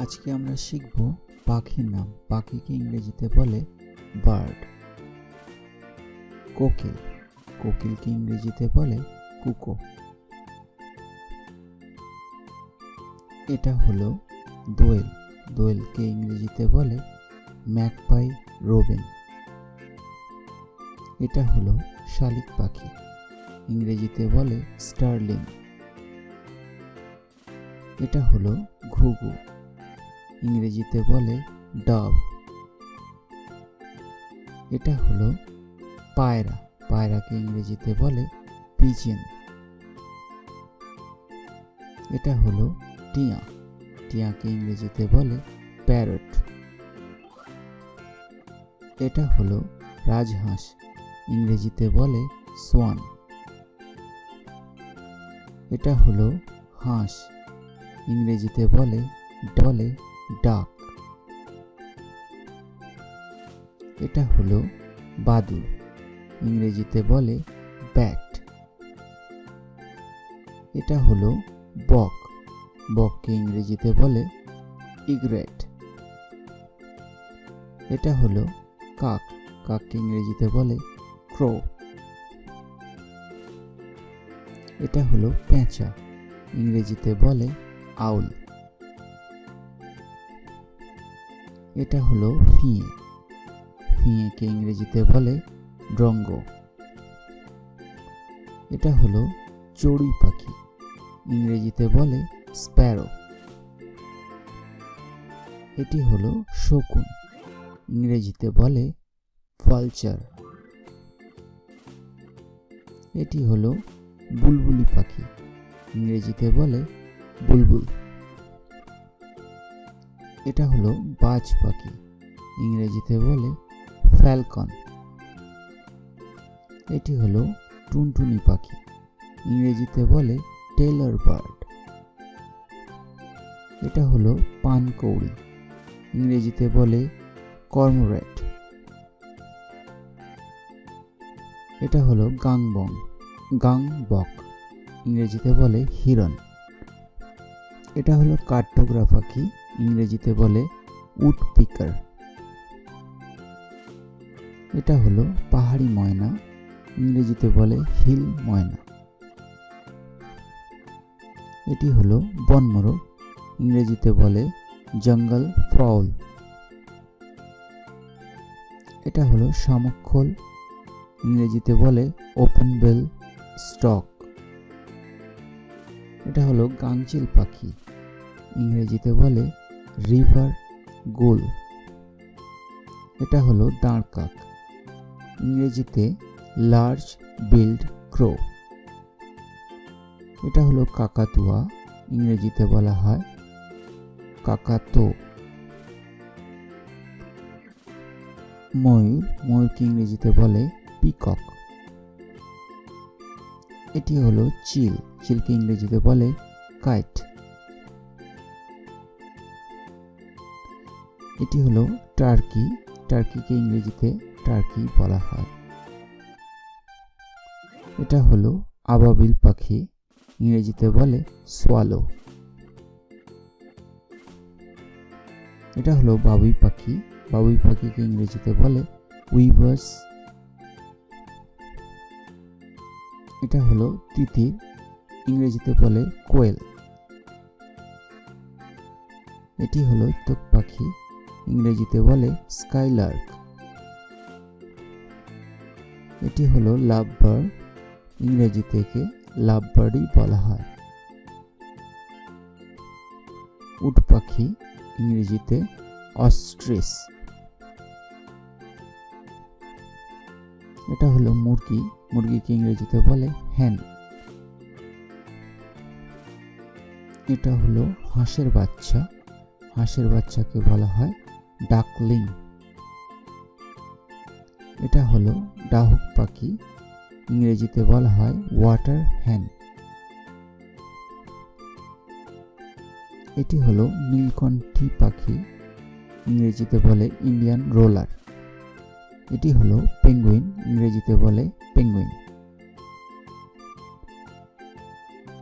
আজকে আমরা শিখব পাখির নাম। পাখিকে ইংরেজিতে বলে বার্ড। কোকিল, কোকিলকে ইংরেজিতে বলে কুকো। এটা হলো দোয়েল, দোয়েলকে ইংরেজিতে বলে ম্যাকপাই রোবেন। এটা হলো শালিক পাখি, ইংরেজিতে বলে স্টার্লিং। এটা হলো ঘুঘু, ইংরেজিতে বলে ডাভ। এটা হলো পায়রা, পায়রাকে ইংরেজিতে বলে পিজিয়ন। এটা হলো টিয়া, টিয়াকে ইংরেজিতে বলে প্যারট। এটা হলো রাজহাঁস, ইংরেজিতে বলে সোয়ান। এটা হলো হাঁস, ইংরেজিতে বলে ডাক। এটা হলো বাদুড়, ইংরেজিতে বলে ব্যাট। এটা হলো বক, বককে ইংরেজিতে বলে ইগ্রেট। এটা হলো কাক, কাককে ইংরেজিতে বলে ক্রো। এটা হলো পেঁচা, ইংরেজিতে বলে আউল। এটা হলো ফিঙে, ফিঙেকে ইংরেজিতে বলে ড্রঙ্গ। এটা হলো চড়ুই পাখি, ইংরেজিতে বলে স্প্যারো। এটি হলো শকুন, ইংরেজিতে বলে ভালচার। এটি হলো বুলবুলি পাখি, ইংরেজিতে বলে বুলবুল। এটা হলো বাজ পাখি, ইংরেজিতে বলে ফ্যালকন। এটি হলো টুনটুনি পাখি, ইংরেজিতে বলে টেলর বার্ড। এটা হলো পানকৌড়ি, ইংরেজিতে বলে কর্মোরেট। এটা হলো গাংবক, ইংরেজিতে বলে হিরন। এটা হলো কাঠঠোকরা পাখি, ইংরেজিতে বলে উডপিকার। এটা হলো পাহাড়ি ময়না, ইংরেজিতে বলে হিল ময়না। এটি হলো বনমোরগ, ইংরেজিতে বলে জঙ্গল ফাউল। এটা হলো শামুকখোল, ইংরেজিতে বলে ওপেন বেল স্টক। এটা হলো গাংচিল পাখি, ইংরেজিতে বলে রিভার গুল। এটা হলো দাঁড় কাক, ইংরেজিতে লার্জ বিল্ড ক্রো। এটা হলো কাকাতুয়া, ইংরেজিতে বলা হয় কাকাতো। ময়ূর, ময়ূরকে ইংরেজিতে বলে পিকক। এটি হলো চিল, চিলকে ইংরেজিতে বলে কাইট। এটি হলো টার্কি, টার্কিকে ইংরেজিতে টার্কি বলা হয়। এটা হলো আবাবিল পাখি, ইংরেজিতে বলে সোয়ালো। এটা হলো বাবুই পাখি, বাবুই পাখিকে ইংরেজিতে বলে উইভার্স। এটা হলো তিতির, ইংরেজিতে বলে কোয়েল। এটি হলো তোক পাখি, ইংরেজিতে বলে স্কাইলার্ক। এটি হলো লাভ বার্ড, ইংরেজিতে একে লাভ বার্ডই বলা হয়। উট পাখি, ইংরেজিতে অস্ট্রিচ। এটা হলো মুরগি, মুরগিকে ইংরেজিতে বলে হেন। এটা হলো হাঁসের বাচ্চা, হাঁসের বাচ্চাকে বলা হয় ডাকলিং। এটা হলো ডাহুক পাখি, ইংরেজিতে বলা হয় ওয়াটার হ্যান। এটি হলো নীলকণ্ঠী পাখি, ইংরেজিতে বলে ইন্ডিয়ান রোলার। এটি হলো পেঙ্গুইন, ইংরেজিতে বলে পেঙ্গুইন।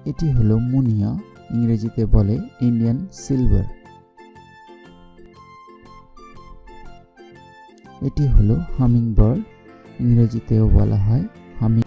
এটি হলো মুনিয়া, ইংরেজিতে বলে ইন্ডিয়ান সিলভার। এটি হলো হামিং বার্ড, ইংরেজিতেও বলা হয় হামিং।